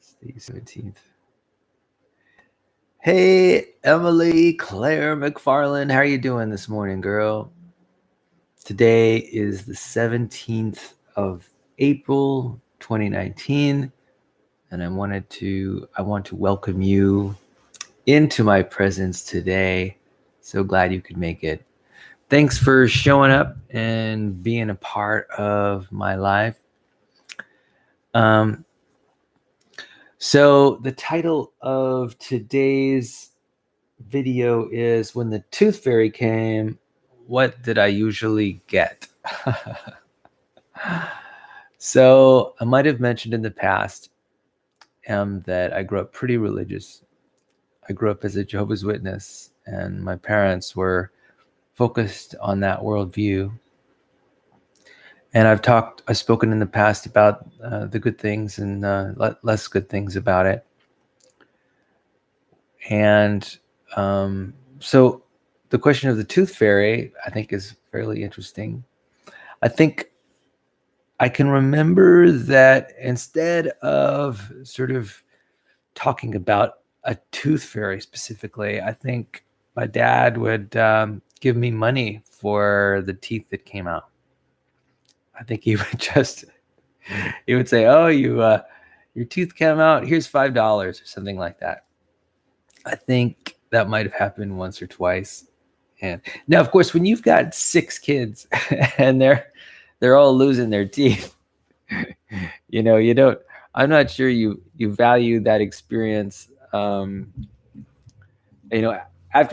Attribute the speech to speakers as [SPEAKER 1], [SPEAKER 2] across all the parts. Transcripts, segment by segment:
[SPEAKER 1] It's the 17th. Hey, Emily Claire McFarland, how are you doing this morning, girl? Today is the 17th of April, 2019, and I want to welcome you into my presence today. So glad you could make it. Thanks for showing up and being a part of my life. So the title of today's video is When the Tooth Fairy Came, What Did I Usually Get? So I might have mentioned in the past that I grew up pretty religious. I grew up as a Jehovah's Witness, and my parents were focused on that worldview. And I've spoken in the past about the good things and less good things about it. And so the question of the tooth fairy, I think, is fairly interesting. I think I can remember that instead of sort of talking about a tooth fairy specifically, I think my dad would give me money for the teeth that came out. I think he would say, "Oh, your tooth came out. Here's $5," or something like that. I think that might have happened once or twice. And now, of course, when you've got 6 kids and they're all losing their teeth, you don't. I'm not sure you value that experience. After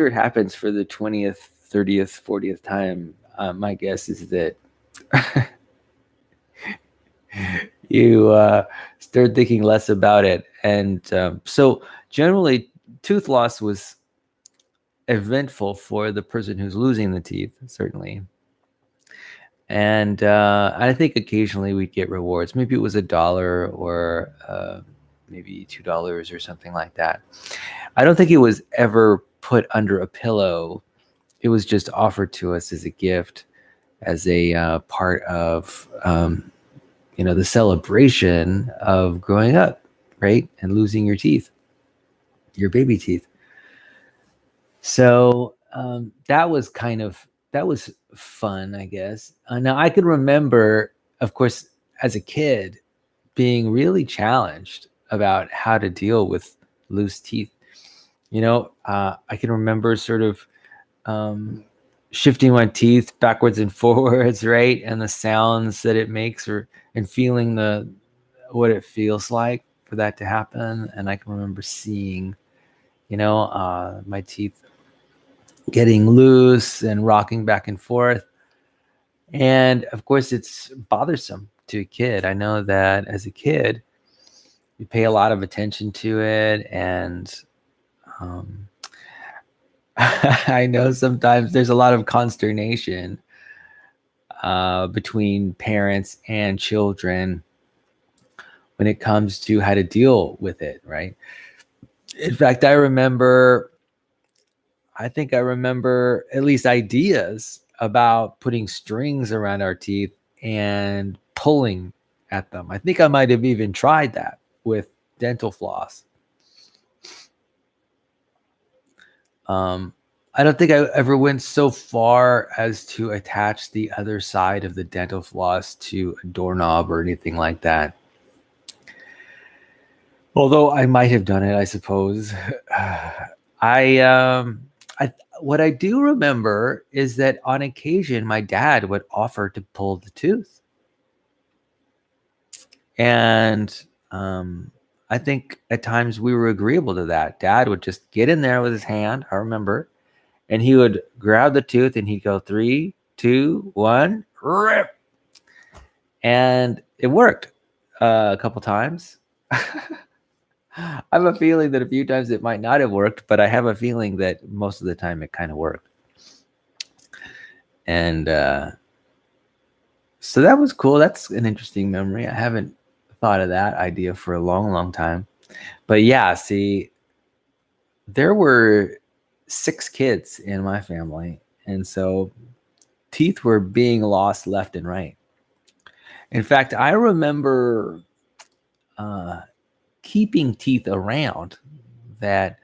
[SPEAKER 1] it happens for the 20th, 30th, 40th time, my guess is that you start thinking less about it. And so generally, tooth loss was eventful for the person who's losing the teeth, certainly. And I think occasionally we'd get rewards. Maybe it was $1 or maybe $2 or something like that. I don't think it was ever put under a pillow. It was just offered to us as a gift, as a part of the celebration of growing up, right? And losing your teeth, your baby teeth. So that was fun, I guess. Now I could remember, of course, as a kid, being really challenged about how to deal with loose teeth. I can remember sort of shifting my teeth backwards and forwards, right, and the sounds that it makes, and feeling what it feels like for that to happen. And I can remember seeing, my teeth getting loose and rocking back and forth. And of course, it's bothersome to a kid. I know that as a kid, you pay a lot of attention to it. And I know sometimes there's a lot of consternation between parents and children when it comes to how to deal with it, right? In fact, I think I remember at least ideas about putting strings around our teeth and pulling at them. I think I might have even tried that with dental floss. I don't think I ever went so far as to attach the other side of the dental floss to a doorknob or anything like that. Although I might have done it, I suppose. What I do remember is that on occasion, my dad would offer to pull the tooth. And I think at times we were agreeable to that. Dad would just get in there with his hand, I remember, and he would grab the tooth and he'd go 3, 2, 1, rip. And it worked a couple times. I have a feeling that a few times it might not have worked, but I have a feeling that most of the time it kind of worked. And so that was cool. That's an interesting memory. I haven't thought of that idea for a long, long time. But yeah, see, there were 6 kids in my family. And so teeth were being lost left and right. In fact, I remember keeping teeth around that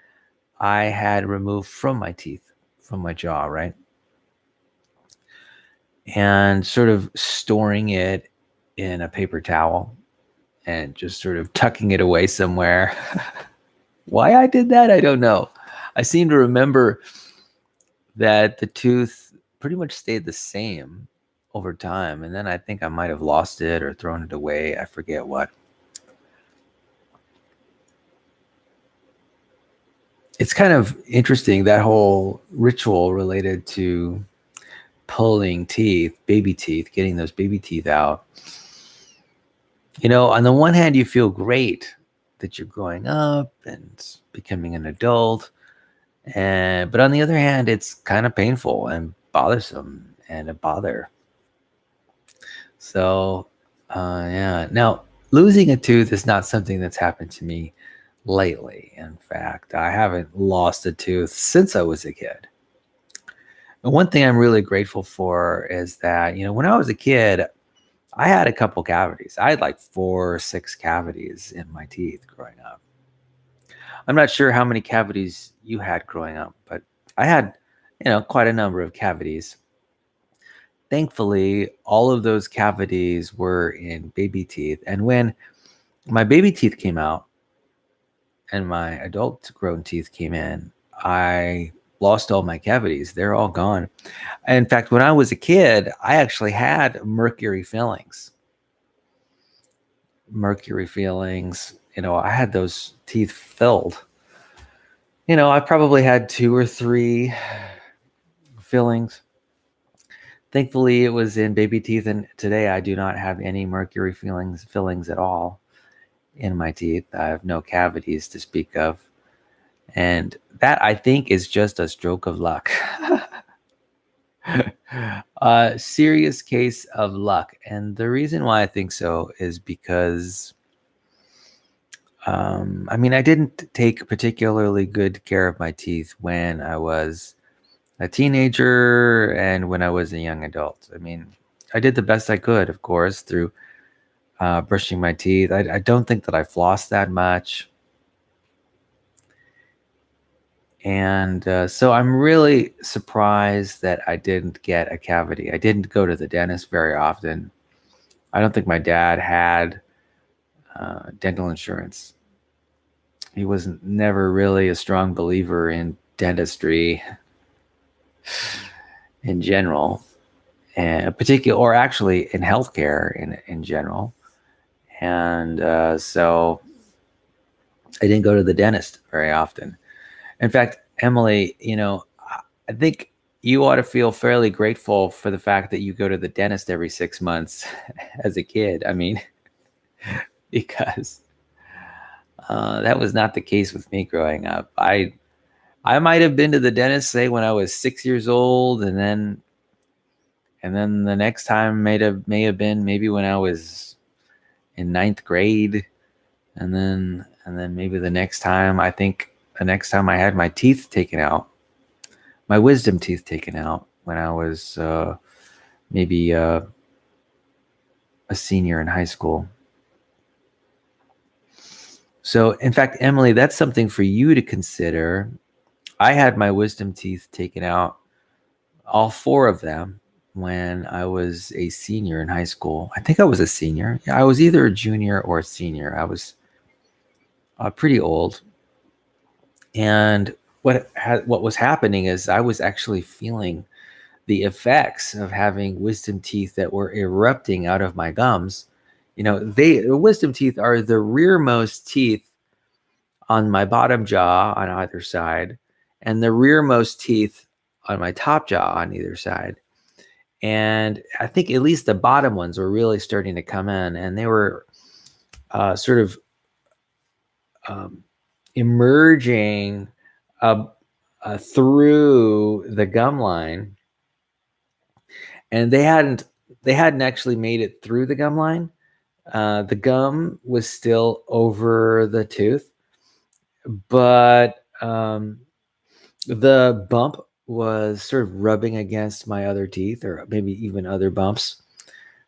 [SPEAKER 1] I had removed from my teeth, from my jaw, right? And sort of storing it in a paper towel and just sort of tucking it away somewhere. Why I did that, I don't know. I seem to remember that the tooth pretty much stayed the same over time. And then I think I might have lost it or thrown it away. I forget what. It's kind of interesting, that whole ritual related to pulling teeth, baby teeth, getting those baby teeth out. On the one hand, you feel great that you're growing up and becoming an adult. But on the other hand, it's kind of painful and bothersome and a bother. So, yeah. Now, losing a tooth is not something that's happened to me lately. In fact, I haven't lost a tooth since I was a kid. And one thing I'm really grateful for is that, when I was a kid, I had a couple cavities. I had like 4 or 6 cavities in my teeth growing up. I'm not sure how many cavities you had growing up, but I had, quite a number of cavities. Thankfully, all of those cavities were in baby teeth. And when my baby teeth came out and my adult grown teeth came in, I lost all my cavities. They're all gone. In fact, when I was a kid, I actually had mercury fillings. I had those teeth filled. I probably had 2 or 3 fillings. Thankfully, it was in baby teeth, and today I do not have any mercury fillings at all in my teeth. I have no cavities to speak of. And that, I think, is just a stroke of luck. A serious case of luck. And the reason why I think so is because, I didn't take particularly good care of my teeth when I was a teenager and when I was a young adult. I did the best I could, of course, through brushing my teeth. I don't think that I flossed that much. And so I'm really surprised that I didn't get a cavity. I didn't go to the dentist very often. I don't think my dad had dental insurance. He was never really a strong believer in dentistry in general, and or actually in healthcare in general. And so I didn't go to the dentist very often. In fact, Emily, I think you ought to feel fairly grateful for the fact that you go to the dentist every 6 months as a kid. Because that was not the case with me growing up. I might have been to the dentist, say, when I was 6 years old, and then the next time may have been maybe when I was in 9th grade, and then maybe the next time I had my teeth taken out, my wisdom teeth taken out, when I was maybe a senior in high school. So, in fact, Emily, that's something for you to consider. I had my wisdom teeth taken out, all 4 of them, when I was a senior in high school. I think I was a senior. Yeah, I was either a junior or a senior. I was pretty old. And what was happening is I was actually feeling the effects of having wisdom teeth that were erupting out of my gums. The wisdom teeth are the rearmost teeth on my bottom jaw on either side, and the rearmost teeth on my top jaw on either side. And I think at least the bottom ones were really starting to come in, and they were sort of emerging through the gum line, and they hadn't actually made it through the gum line. The gum was still over the tooth, but the bump was sort of rubbing against my other teeth, or maybe even other bumps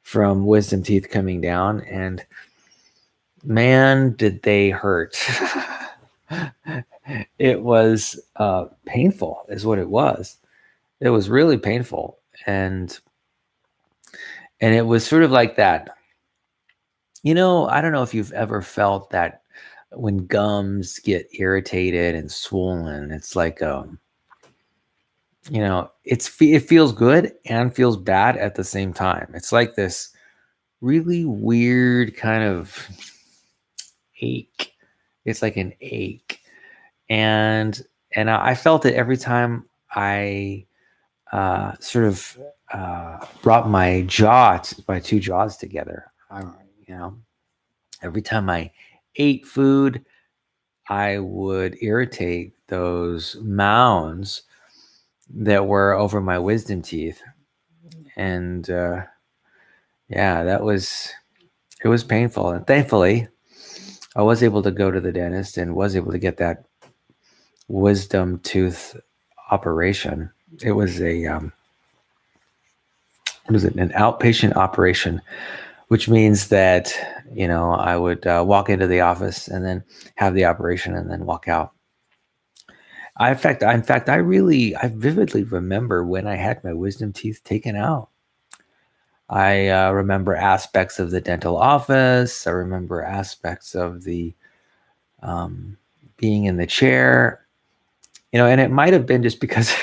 [SPEAKER 1] from wisdom teeth coming down. And Man, did they hurt. It was painful, is what it was. It was really painful. And it was sort of like that. I don't know if you've ever felt that when gums get irritated and swollen, it's like it feels good and feels bad at the same time. It's like this really weird kind of ache. It's like an ache. And I felt it every time I sort of brought my two jaws together. You know, every time I ate food, I would irritate those mounds that were over my wisdom teeth. And yeah, it was painful. And thankfully, I was able to go to the dentist and was able to get that wisdom tooth operation. It was what is it? An outpatient operation, which means that, I would walk into the office and then have the operation and then walk out. In fact, I vividly remember when I had my wisdom teeth taken out. I remember aspects of the dental office. I remember aspects of the being in the chair, and it might have been just because,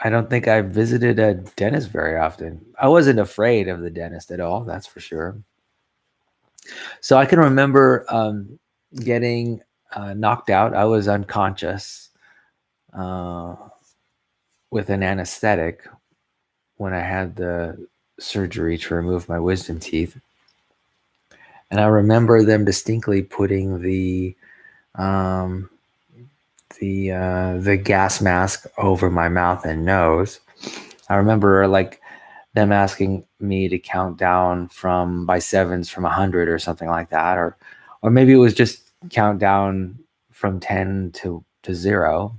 [SPEAKER 1] I don't think I visited a dentist very often. I wasn't afraid of the dentist at all, that's for sure. So I can remember getting knocked out. I was unconscious with an anesthetic when I had the surgery to remove my wisdom teeth. And I remember them distinctly putting the gas mask over my mouth and nose. I remember them asking me to count down by sevens from 100 or something like that, or maybe it was just count down from 10 to 0,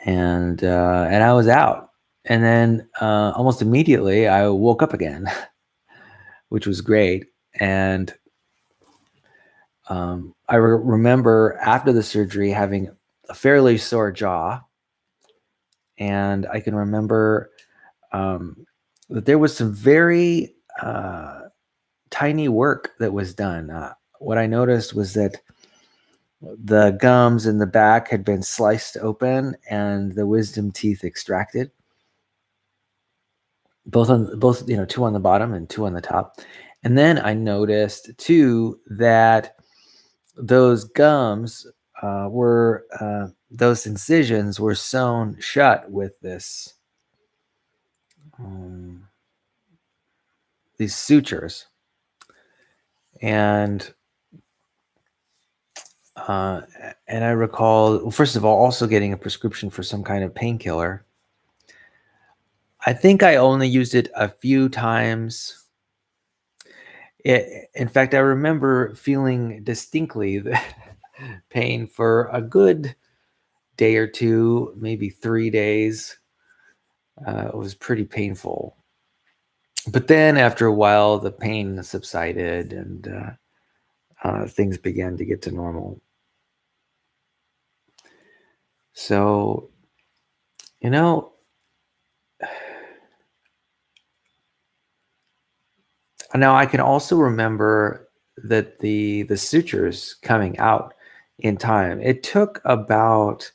[SPEAKER 1] and I was out. And then almost immediately I woke up again, which was great. And I remember after the surgery having a fairly sore jaw, and I can remember that there was some very tiny work that was done. What I noticed was that the gums in the back had been sliced open and the wisdom teeth extracted. Both, two on the bottom and two on the top. And then I noticed too that those gums those incisions were sewn shut with these sutures. And I recall, first of all, also getting a prescription for some kind of painkiller. I think I only used it a few times. In fact, I remember feeling distinctly the pain for a good day or two, maybe 3 days. It was pretty painful. But then after a while, the pain subsided and things began to get to normal. So, now I can also remember that the sutures coming out in time. It took about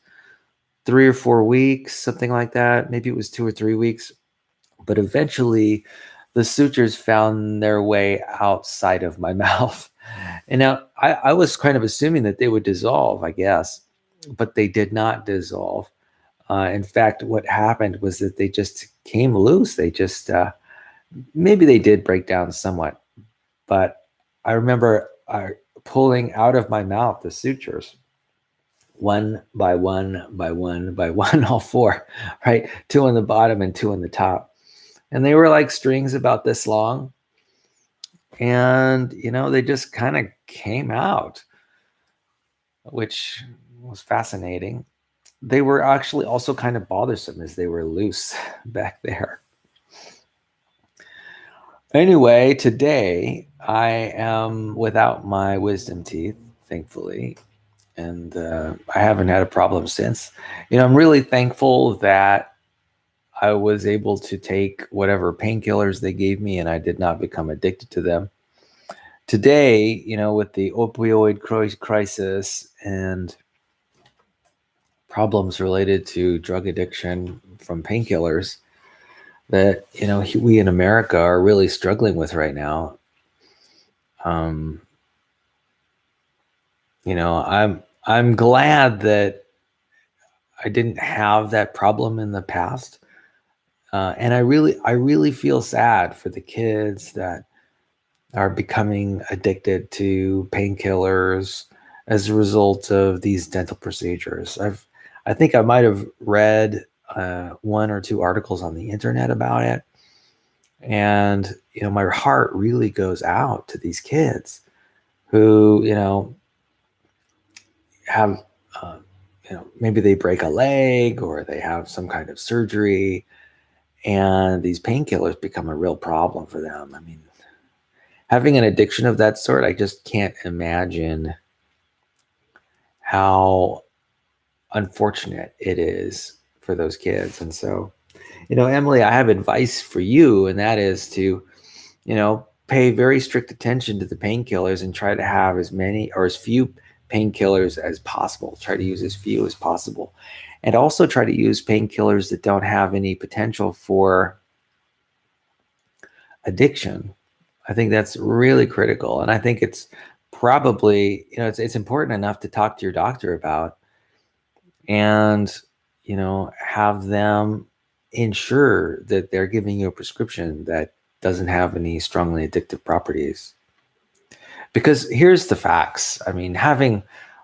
[SPEAKER 1] 3 or 4 weeks, something like that. Maybe it was 2 or 3 weeks, but eventually the sutures found their way outside of my mouth. And now I was kind of assuming that they would dissolve, I guess, but they did not dissolve. In fact, what happened was that they just came loose. They just, maybe they did break down somewhat, but I remember pulling out of my mouth the sutures one by one by one by one, all 4, right? 2 on the bottom and 2 on the top. And they were like strings about this long. And, they just kind of came out, which was fascinating. They were actually also kind of bothersome as they were loose back there. Anyway, today I am without my wisdom teeth, thankfully, and I haven't had a problem since. I'm really thankful that I was able to take whatever painkillers they gave me and I did not become addicted to them. Today, with the opioid crisis and problems related to drug addiction from painkillers that, we in America are really struggling with right now. Um, I'm glad that I didn't have that problem in the past. And I really feel sad for the kids that are becoming addicted to painkillers as a result of these dental procedures. I think I might have read one or two articles on the internet about it, and my heart really goes out to these kids who have maybe they break a leg or they have some kind of surgery, and these painkillers become a real problem for them. I mean, having an addiction of that sort, I just can't imagine how unfortunate it is for those kids. And so, Emily, I have advice for you, and that is to, pay very strict attention to the painkillers and try to have as many or as few painkillers as possible. Try to use as few as possible. And also try to use painkillers that don't have any potential for addiction. I think that's really critical. And I think it's probably, it's important enough to talk to your doctor about and, have them ensure that they're giving you a prescription that doesn't have any strongly addictive properties. Because here's the facts. I mean, having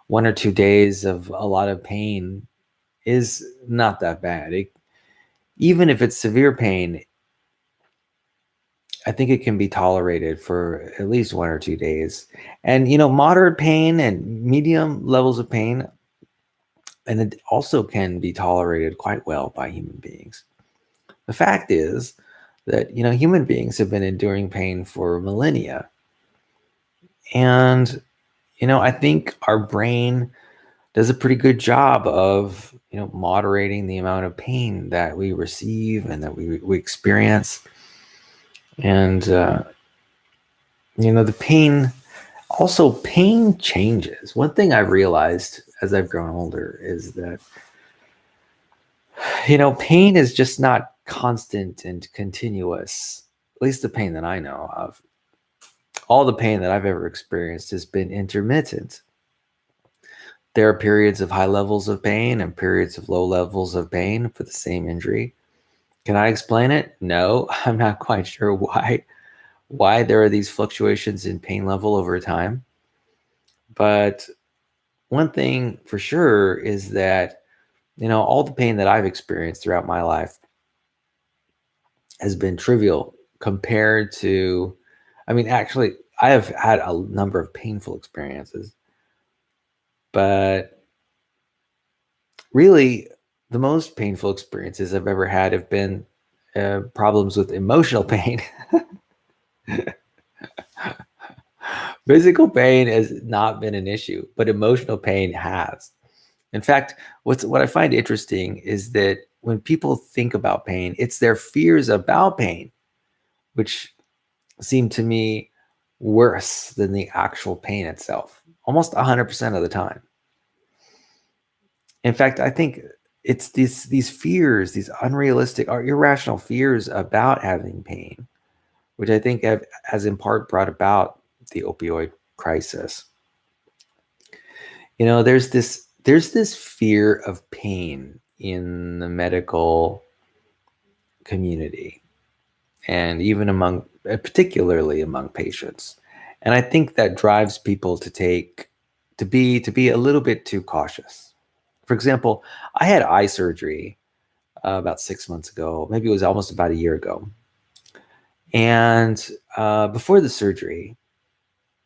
[SPEAKER 1] 1 or 2 days of a lot of pain is not that bad. Even if it's severe pain, I think it can be tolerated for at least 1 or 2 days. And, moderate pain and medium levels of pain, and it also can be tolerated quite well by human beings. The fact is that, human beings have been enduring pain for millennia. And, I think our brain does a pretty good job of, moderating the amount of pain that we receive and that we experience. And, the pain changes. One thing I've realized as I've grown older is that, pain is just not constant and continuous. At least the pain that I know of. All the pain that I've ever experienced has been intermittent. There are periods of high levels of pain and periods of low levels of pain for the same injury. Can I explain it? No, I'm not quite sure why there are these fluctuations in pain level over time. But one thing for sure is that, all the pain that I've experienced throughout my life has been trivial compared to, actually, I have had a number of painful experiences, but really the most painful experiences I've ever had have been problems with emotional pain. Physical pain has not been an issue, but emotional pain has. In fact, what I find interesting is that when people think about pain, it's their fears about pain, which seem to me worse than the actual pain itself, almost 100% of the time. In fact, I think it's these fears, these unrealistic or irrational fears about having pain, which I think has in part brought about the opioid crisis. There's this fear of pain in the medical community, and even particularly among patients. And I think that drives people to be a little bit too cautious. For example, I had eye surgery about 6 months ago. Maybe it was almost about a year ago. And before the surgery,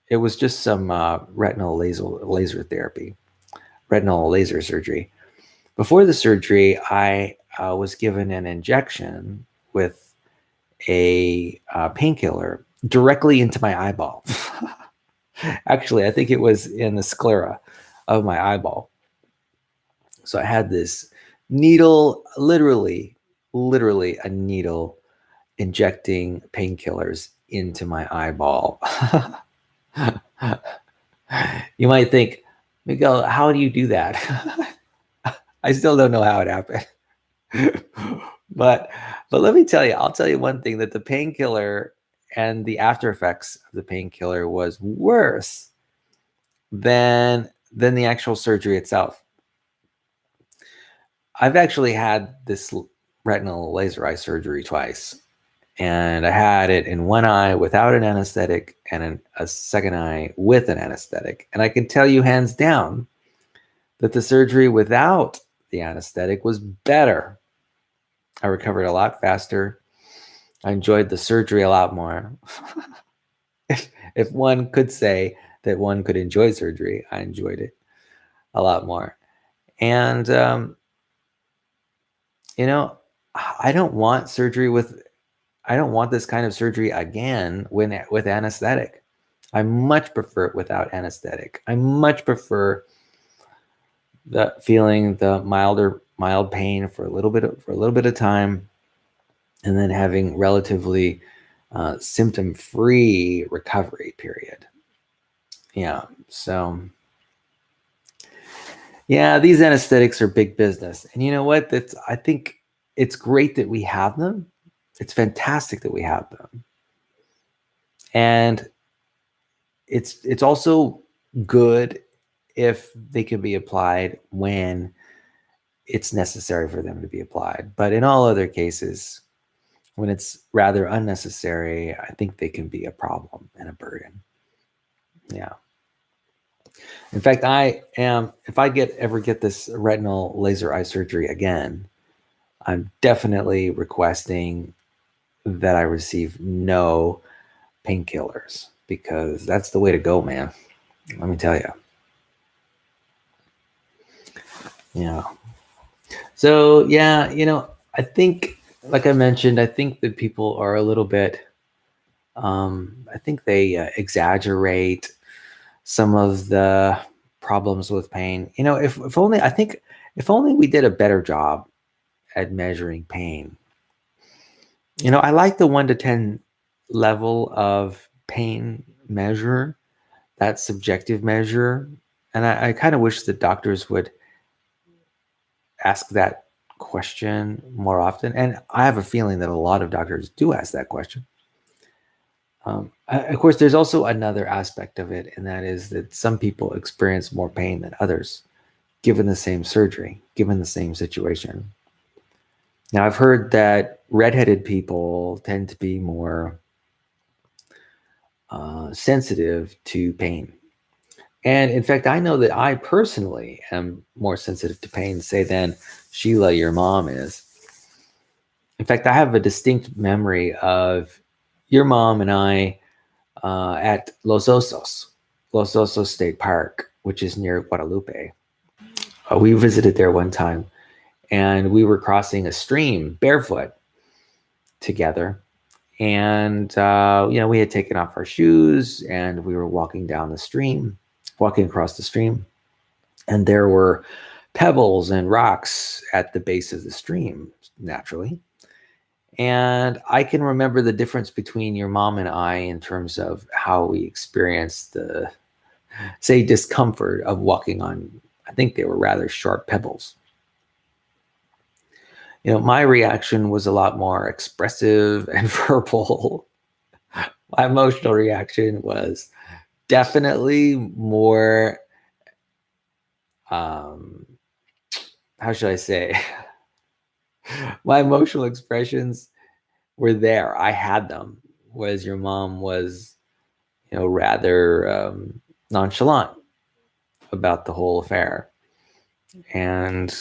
[SPEAKER 1] it was just some retinal laser therapy, retinal laser surgery. Before the surgery, I was given an injection with a painkiller directly into my eyeball. Actually, I think it was in the sclera of my eyeball. So I had this needle, literally a needle injecting painkillers into my eyeball. You might think, Miguel, how do you do that? I still don't know how it happened. but let me tell you, I'll tell you one thing, that the painkiller and the after effects of the painkiller was worse than the actual surgery itself. I've actually had this retinal laser eye surgery twice, and I had it in one eye without an anesthetic and in a second eye with an anesthetic. And I can tell you hands down that the surgery without the anesthetic was better. I recovered a lot faster. I enjoyed the surgery a lot more. if one could say that one could enjoy surgery, I enjoyed it a lot more. And, you know, I don't want this kind of surgery again with anesthetic. I much prefer it without anesthetic. I much prefer the mild pain for a little bit of time, and then having relatively symptom-free recovery period. Yeah. So yeah, these anesthetics are big business. And you know what? I think it's great that we have them. It's fantastic that we have them. And it's also good if they can be applied when it's necessary for them to be applied. But in all other cases, when it's rather unnecessary, I think they can be a problem and a burden. Yeah. In fact, if I ever get this retinal laser eye surgery again, I'm definitely requesting that I receive no painkillers, because that's the way to go, man. Let me tell you. Yeah. So, yeah, I think, like I mentioned, I think that people are a little bit, I think they exaggerate some of the problems with pain. If only we did a better job at measuring pain. I like the 1 to 10 level of pain measure, that subjective measure. And I kind of wish that doctors would ask that question more often. And I have a feeling that a lot of doctors do ask that question. Of course, there's also another aspect of it, and that is that some people experience more pain than others, given the same surgery, given the same situation. Now, I've heard that redheaded people tend to be more sensitive to pain. And in fact, I know that I personally am more sensitive to pain, say, than Sheila, your mom, is. In fact, I have a distinct memory of your mom and I at Los Osos State Park, which is near Guadalupe. We visited there one time, and we were crossing a stream barefoot together. And, we had taken off our shoes, and we were walking across the stream. And there were pebbles and rocks at the base of the stream, naturally. And I can remember the difference between your mom and I in terms of how we experienced the, say, discomfort of walking on, I think they were rather sharp pebbles. My reaction was a lot more expressive and verbal. My emotional reaction was definitely more, how should I say? My emotional expressions were there. I had them, whereas your mom was, rather nonchalant about the whole affair. And,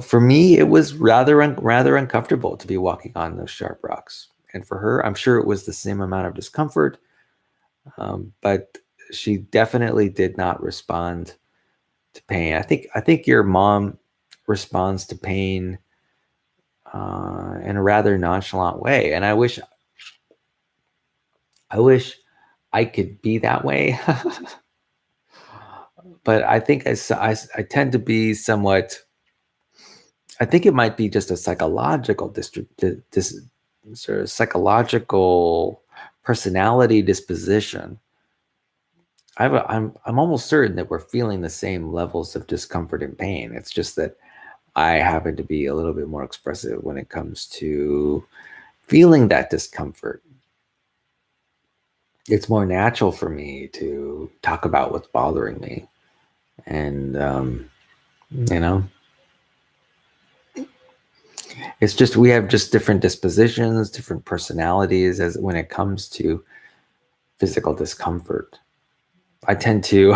[SPEAKER 1] for me, it was rather uncomfortable to be walking on those sharp rocks. And for her, I'm sure it was the same amount of discomfort, but she definitely did not respond to pain. I think your mom responds to pain in a rather nonchalant way. And I wish I could be that way. But I think I tend to be somewhat, I think it might be just a psychological sort of psychological personality disposition. I'm almost certain that we're feeling the same levels of discomfort and pain. It's just that I happen to be a little bit more expressive when it comes to feeling that discomfort. It's more natural for me to talk about what's bothering me. And, you know, it's just, we have just different dispositions, different personalities as when it comes to physical discomfort. I tend to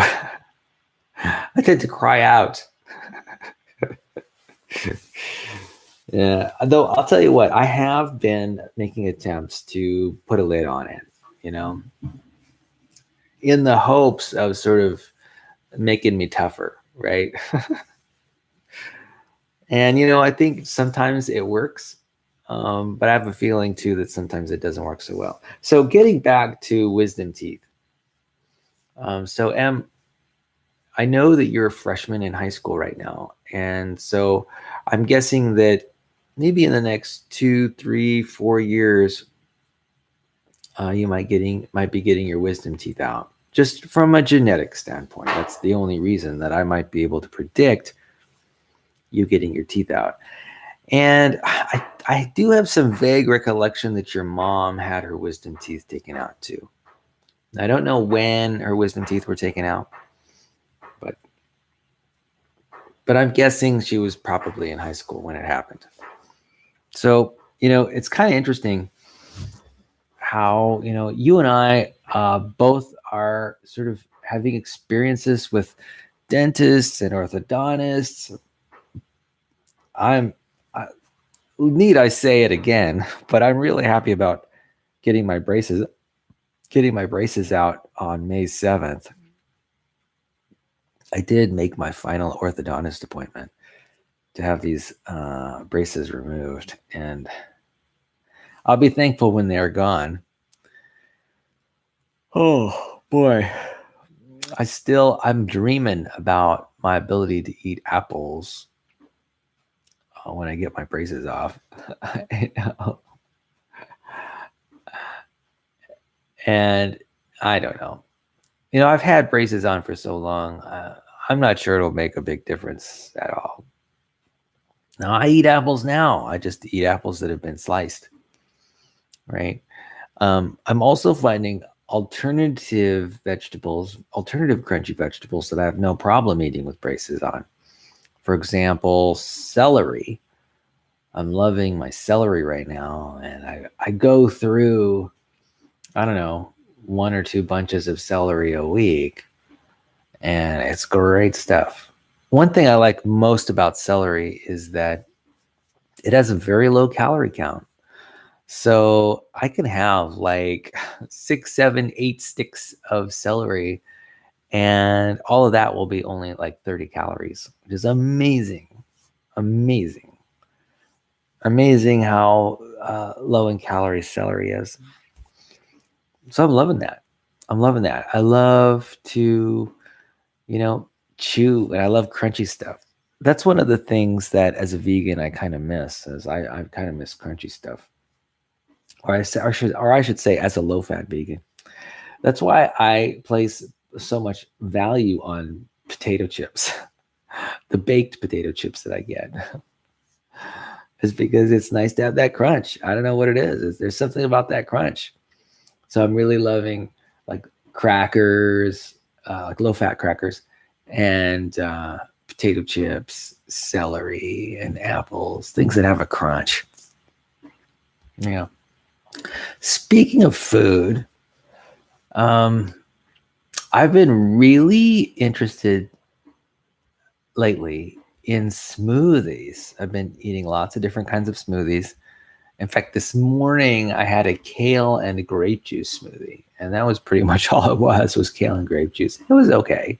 [SPEAKER 1] cry out. Yeah, though I'll tell you what, I have been making attempts to put a lid on it, in the hopes of sort of making me tougher, right? And I think sometimes it works, but I have a feeling too that sometimes it doesn't work so well. So getting back to wisdom teeth. So Em, I know that you're a freshman in high school right now, and so I'm guessing that maybe in the next 2, 3, 4 years, you might be getting your wisdom teeth out. Just from a genetic standpoint, that's the only reason that I might be able to predict you getting your teeth out. And I do have some vague recollection that your mom had her wisdom teeth taken out too. I don't know when her wisdom teeth were taken out, but I'm guessing she was probably in high school when it happened. So, it's kind of interesting how, you and I both are sort of having experiences with dentists and orthodontists. Need I say it again, but I'm really happy about getting my braces out on May 7th. I did make my final orthodontist appointment to have these braces removed, and I'll be thankful when they're gone. Oh boy. I'm dreaming about my ability to eat apples when I get my braces off. And I don't know. I've had braces on for so long. I'm not sure it'll make a big difference at all. Now, I eat apples now. I just eat apples that have been sliced, right? I'm also finding alternative crunchy vegetables that I have no problem eating with braces on. For example, celery. I'm loving my celery right now, and I go through, I don't know, 1 or 2 bunches of celery a week, and it's great stuff. One thing I like most about celery is that it has a very low calorie count. So I can have like 6, 7, 8 sticks of celery, and all of that will be only like 30 calories, which is amazing. Amazing how low in calories celery is. So I'm loving that. I love to, chew, and I love crunchy stuff. That's one of the things that as a vegan I kind of miss, is I kind of miss crunchy stuff. Or I should say, as a low-fat vegan. That's why I place so much value on potato chips, the baked potato chips that I get. Is because it's nice to have that crunch. I don't know what it is. There's something about that crunch. So I'm really loving like crackers, like low-fat crackers, and potato chips, celery, and apples, things that have a crunch. Yeah. Speaking of food, I've been really interested lately in smoothies. I've been eating lots of different kinds of smoothies. In fact, this morning I had a kale and a grape juice smoothie, and that was pretty much all it was kale and grape juice. It was okay.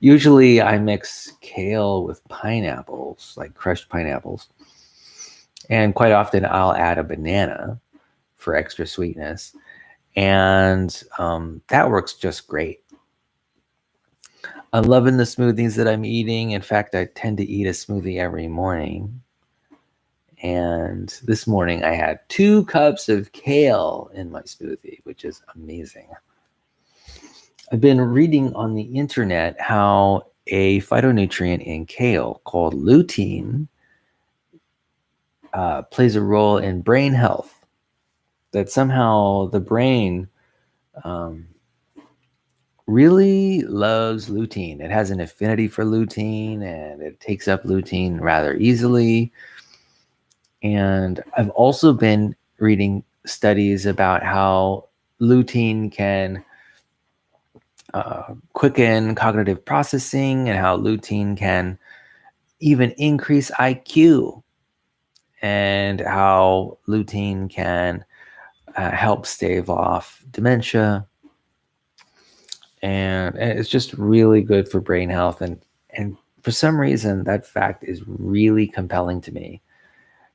[SPEAKER 1] Usually I mix kale with pineapples, like crushed pineapples, And quite often I'll add a banana for extra sweetness. And that works just great. I'm loving the smoothies that I'm eating. In fact, I tend to eat a smoothie every morning. And this morning I had 2 cups of kale in my smoothie, which is amazing. I've been reading on the internet how a phytonutrient in kale called lutein plays a role in brain health. That somehow the brain really loves lutein. It has an affinity for lutein and it takes up lutein rather easily. And I've also been reading studies about how lutein can quicken cognitive processing and how lutein can even increase IQ and how lutein can help stave off dementia. And it's just really good for brain health. And for some reason, that fact is really compelling to me.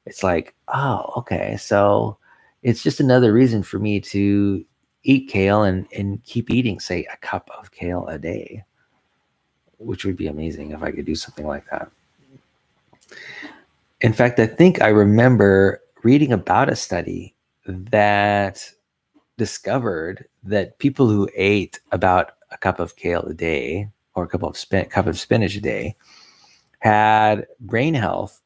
[SPEAKER 1] It's like, oh, okay, so it's just another reason for me to eat kale and keep eating, say, a cup of kale a day, which would be amazing if I could do something like that. In fact, I think I remember reading about a study that discovered that people who ate about a cup of kale a day or a cup of spinach a day had brain health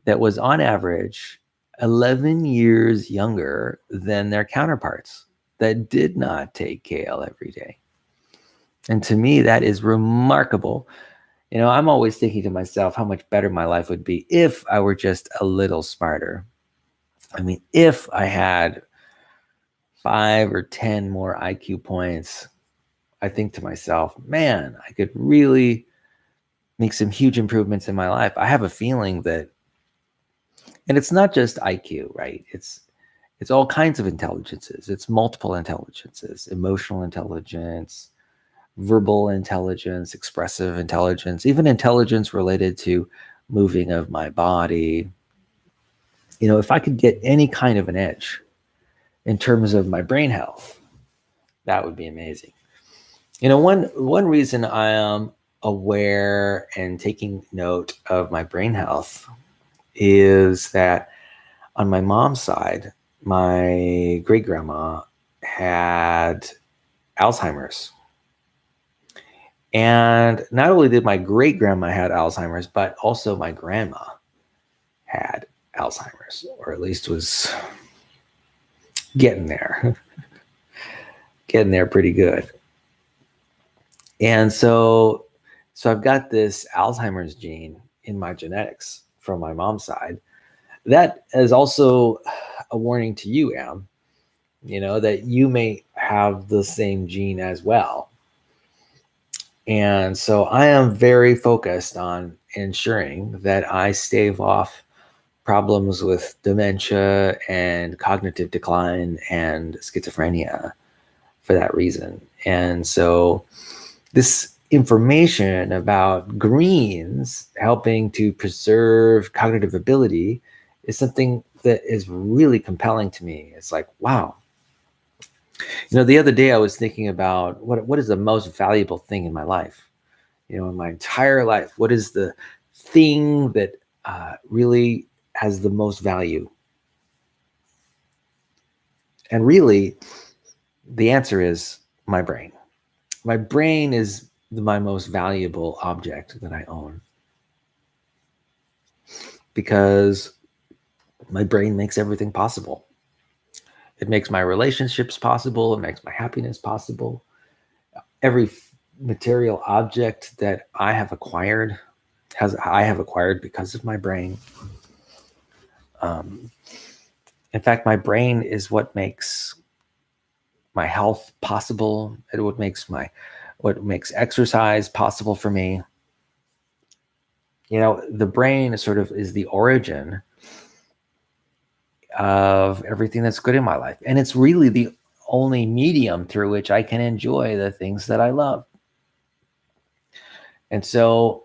[SPEAKER 1] that was on average 11 years younger than their counterparts that did not take kale every day. And to me, that is remarkable. You know, I'm always thinking to myself how much better my life would be if I were just a little smarter. I mean, if I had 5 or 10 more IQ points, I think to myself, man, I could really make some huge improvements in my life. I have a feeling that, and it's not just IQ, right? It's all kinds of intelligences. It's multiple intelligences, emotional intelligence, verbal intelligence, expressive intelligence, even intelligence related to moving of my body. You know, if I could get any kind of an edge in terms of my brain health, that would be amazing. You know, one reason I am aware and taking note of my brain health is that on my mom's side, my great grandma had Alzheimer's. And not only did my great grandma had Alzheimer's, but also my grandma had Alzheimer's, or at least was getting there, getting there pretty good. And so I've got this Alzheimer's gene in my genetics from my mom's side. That is also a warning to you, Am, you know, that you may have the same gene as well. And so I am very focused on ensuring that I stave off problems with dementia and cognitive decline and schizophrenia for that reason. And so this information about greens helping to preserve cognitive ability is something that is really compelling to me. It's like, wow. You know, the other day I was thinking about what is the most valuable thing in my life? You know, in my entire life, what is the thing that really has the most value? And really, the answer is my brain. My brain is my most valuable object that I own because my brain makes everything possible. It makes my relationships possible. It makes my happiness possible. Every material object that I have acquired because of my brain. In fact, my brain is what makes my health possible. What makes exercise possible for me. You know, the brain is the origin of everything that's good in my life. And it's really the only medium through which I can enjoy the things that I love. And so,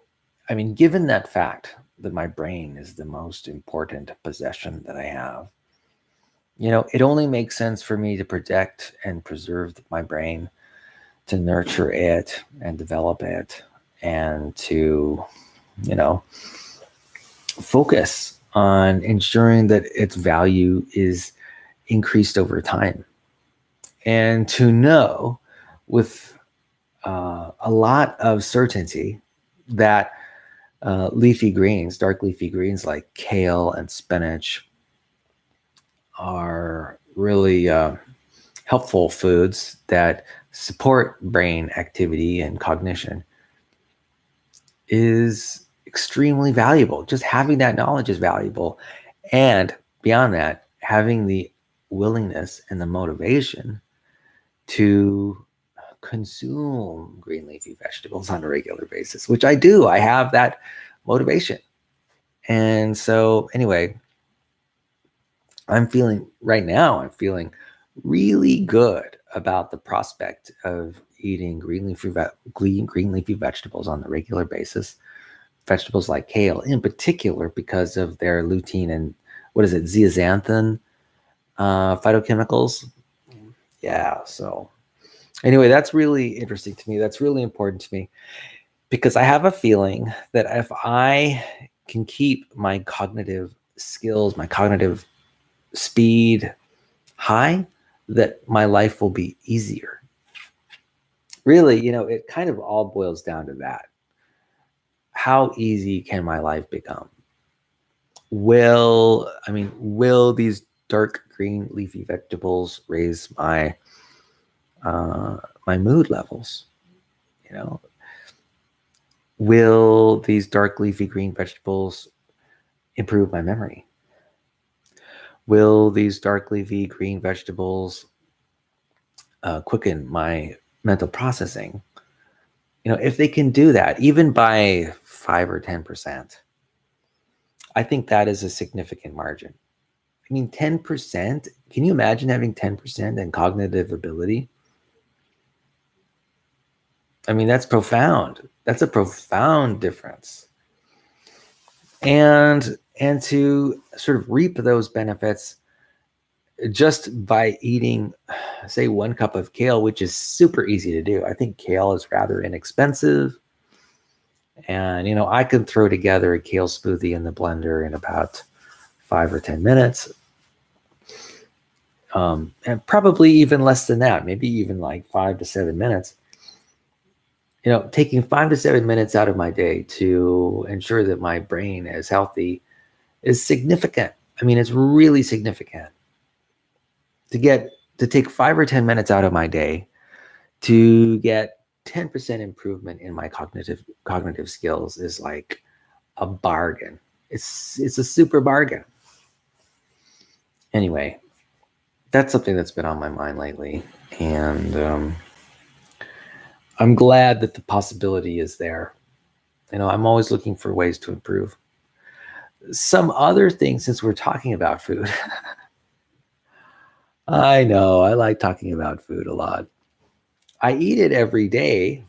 [SPEAKER 1] I mean, given that fact, that my brain is the most important possession that I have. You know, it only makes sense for me to protect and preserve my brain, to nurture it and develop it, and to, you know, focus on ensuring that its value is increased over time. And to know with a lot of certainty that leafy greens, dark leafy greens like kale and spinach, are really helpful foods that support brain activity and cognition is extremely valuable. Just having that knowledge is valuable. And beyond that, having the willingness and the motivation to consume green leafy vegetables on a regular basis, which I do. I have that motivation. And so, anyway, I'm feeling really good about the prospect of eating green leafy vegetables on a regular basis. Vegetables like kale, in particular, because of their lutein and zeaxanthin phytochemicals. Yeah. So anyway, that's really interesting to me. That's really important to me because I have a feeling that if I can keep my cognitive skills, my cognitive speed high, that my life will be easier. Really, you know, it kind of all boils down to that. How easy can my life become? Will these dark green leafy vegetables raise my my mood levels? You know, will these dark leafy green vegetables improve my memory? Will these dark leafy green vegetables quicken my mental processing? You know, if they can do that, even by 5 or 10%, I think that is a significant margin. I mean, 10%, can you imagine having 10% in cognitive ability? I mean, that's profound. That's a profound difference. And to sort of reap those benefits just by eating, say, 1 cup of kale, which is super easy to do. I think kale is rather inexpensive. And, you know, I can throw together a kale smoothie in the blender in about 5 or 10 minutes. And probably even less than that, maybe even like 5 to 7 minutes. You know, taking 5 to 7 minutes out of my day to ensure that my brain is healthy is significant. I mean, it's really significant. To take 5 or 10 minutes out of my day to get 10% improvement in my cognitive skills is like a bargain. It's a super bargain. Anyway, that's something that's been on my mind lately, and I'm glad that the possibility is there. You know, I'm always looking for ways to improve. Some other things, since we're talking about food. I know, I like talking about food a lot. I eat it every day.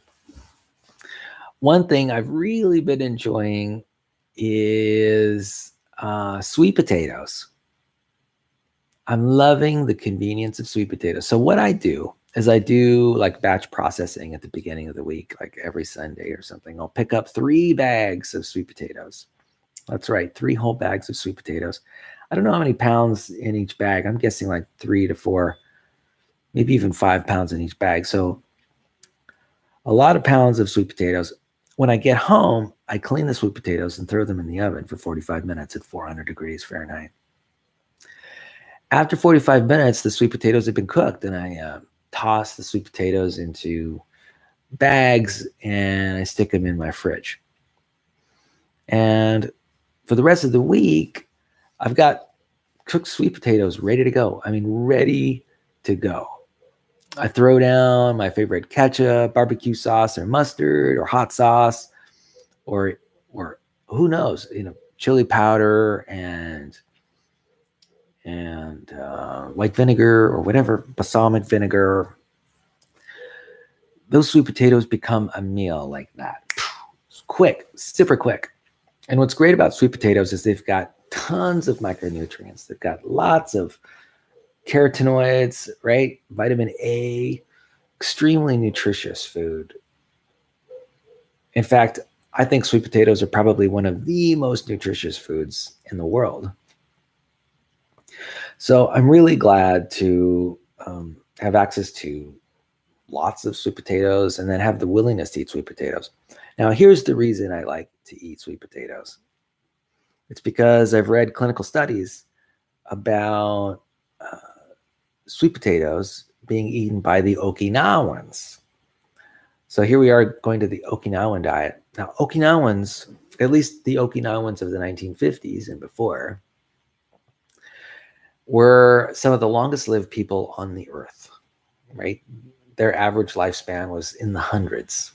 [SPEAKER 1] One thing I've really been enjoying is sweet potatoes. I'm loving the convenience of sweet potatoes. So what I do is I do like batch processing at the beginning of the week, like every Sunday or something. I'll pick up 3 bags of sweet potatoes. That's right, 3 whole bags of sweet potatoes. I don't know how many pounds in each bag. I'm guessing like 3 to 4, maybe even 5 pounds in each bag. So a lot of pounds of sweet potatoes. When I get home, I clean the sweet potatoes and throw them in the oven for 45 minutes at 400 degrees Fahrenheit. After 45 minutes, the sweet potatoes have been cooked, and I toss the sweet potatoes into bags and I stick them in my fridge. And for the rest of the week, I've got cooked sweet potatoes ready to go. I mean, ready to go. I throw down my favorite ketchup, barbecue sauce, or mustard, or hot sauce, or who knows, you know, chili powder and white vinegar or whatever, balsamic vinegar. Those sweet potatoes become a meal like that. It's quick, super quick. And what's great about sweet potatoes is they've got tons of micronutrients. They've got lots of carotenoids, right? Vitamin A, extremely nutritious food. In fact, I think sweet potatoes are probably one of the most nutritious foods in the world. So I'm really glad to have access to lots of sweet potatoes and then have the willingness to eat sweet potatoes. Now, here's the reason I like to eat sweet potatoes. It's because I've read clinical studies about sweet potatoes being eaten by the Okinawans. So here we are going to the Okinawan diet. Now, Okinawans, at least the Okinawans of the 1950s and before, were some of the longest lived people on the earth, right? Their average lifespan was in the hundreds,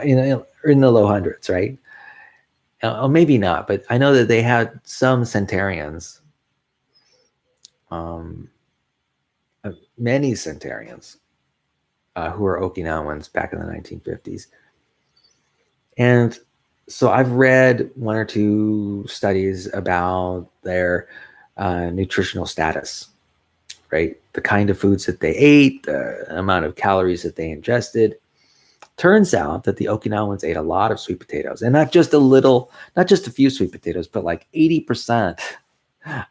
[SPEAKER 1] in the low hundreds, right? Maybe not, but I know that they had some centenarians, many centenarians who were Okinawans back in the 1950s. And so I've read one or two studies about their nutritional status, right? The kind of foods that they ate, the amount of calories that they ingested. Turns out that the Okinawans ate a lot of sweet potatoes, and not just a few sweet potatoes, but like 80%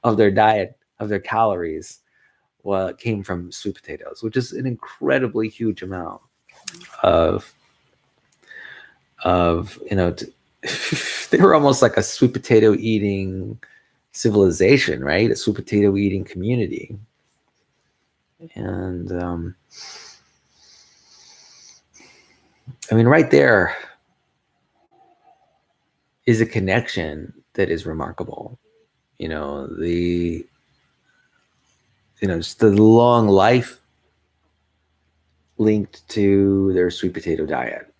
[SPEAKER 1] of their diet, of their calories, came from sweet potatoes, which is an incredibly huge amount of they were almost like a sweet potato eating civilization, right? A sweet potato eating community. And I mean, right there is a connection that is remarkable. Just the long life linked to their sweet potato diet.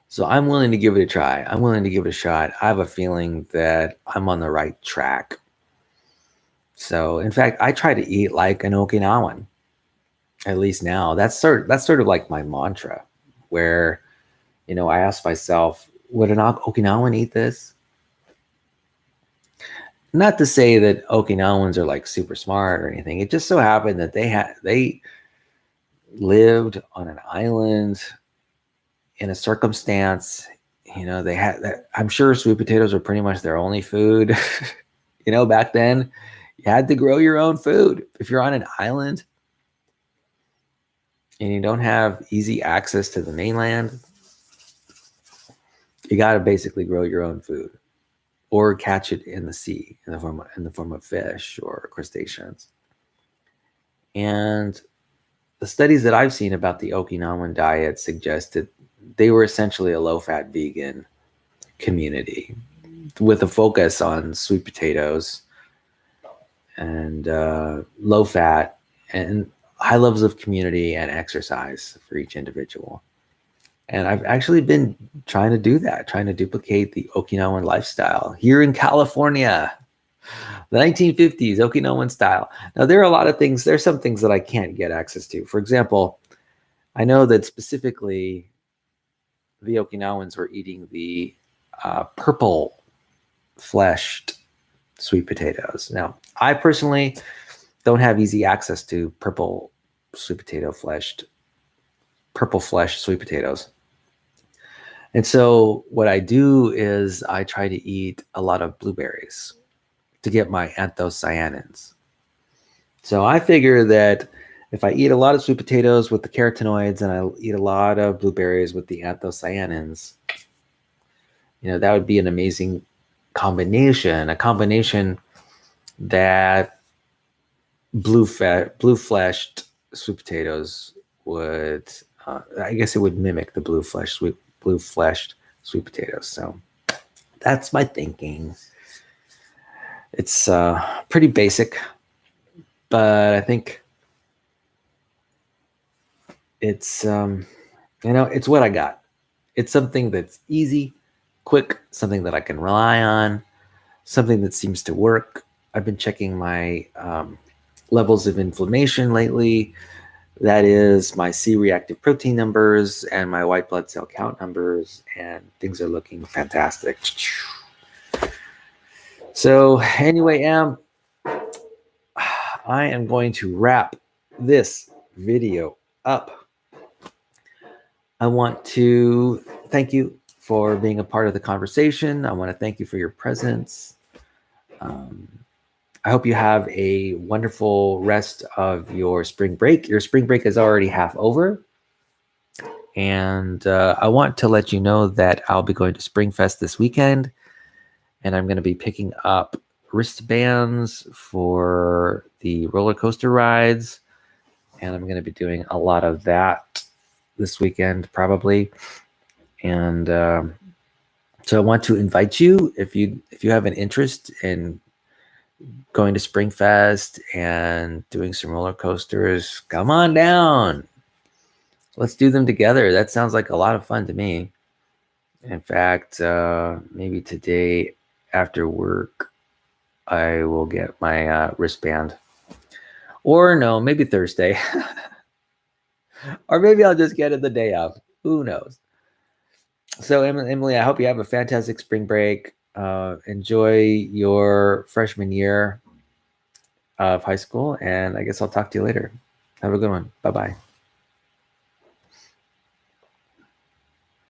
[SPEAKER 1] So I'm willing to give it a try. I'm willing to give it a shot. I have a feeling that I'm on the right track. So, in fact, I try to eat like an Okinawan, at least now. That's sort of like my mantra, where, I ask myself, would an Okinawan eat this? Not to say that Okinawans are like super smart or anything. It just so happened that they lived on an island in a circumstance, they had that. I'm sure sweet potatoes were pretty much their only food. Back then, you had to grow your own food. If you're on an island and you don't have easy access to the mainland, you got to basically grow your own food or catch it in the sea in the form of fish or crustaceans. And the studies that I've seen about the Okinawan diet suggested they were essentially a low-fat vegan community with a focus on sweet potatoes and low-fat and high levels of community and exercise for each individual. And I've actually been trying to do that, trying to duplicate the Okinawan lifestyle here in California, the 1950s Okinawan style. Now, there are a lot of things. There's some things that I can't get access to. For example, I know that specifically the Okinawans were eating the purple fleshed sweet potatoes. Now, I personally don't have easy access to purple fleshed sweet potatoes. And so what I do is I try to eat a lot of blueberries to get my anthocyanins. So I figure that if I eat a lot of sweet potatoes with the carotenoids and I eat a lot of blueberries with the anthocyanins, that would be an amazing combination, a combination that blue-fleshed sweet potatoes would, I guess it would mimic the blue-fleshed sweet potatoes. So that's my thinking. It's pretty basic, but I think it's, it's what I got. It's something that's easy, quick, something that I can rely on, something that seems to work. I've been checking my levels of inflammation lately. That is my C-reactive protein numbers and my white blood cell count numbers, and things are looking fantastic. So anyway, I am going to wrap this video up. I want to thank you for being a part of the conversation. I want to thank you for your presence. I hope you have a wonderful rest of your spring break. Your spring break is already half over. And I want to let you know that I'll be going to Springfest this weekend, and I'm going to be picking up wristbands for the roller coaster rides. And I'm going to be doing a lot of that this weekend, probably. And so I want to invite you, if you have an interest in going to Springfest and doing some roller coasters, come on down. Let's do them together. That sounds like a lot of fun to me. In fact, maybe today after work, I will get my wristband. Or no, maybe Thursday. Or maybe I'll just get it the day of. Who knows? So, Emily, I hope you have a fantastic spring break. Enjoy your freshman year of high school, and I guess I'll talk to you later. Have a good one. Bye-bye.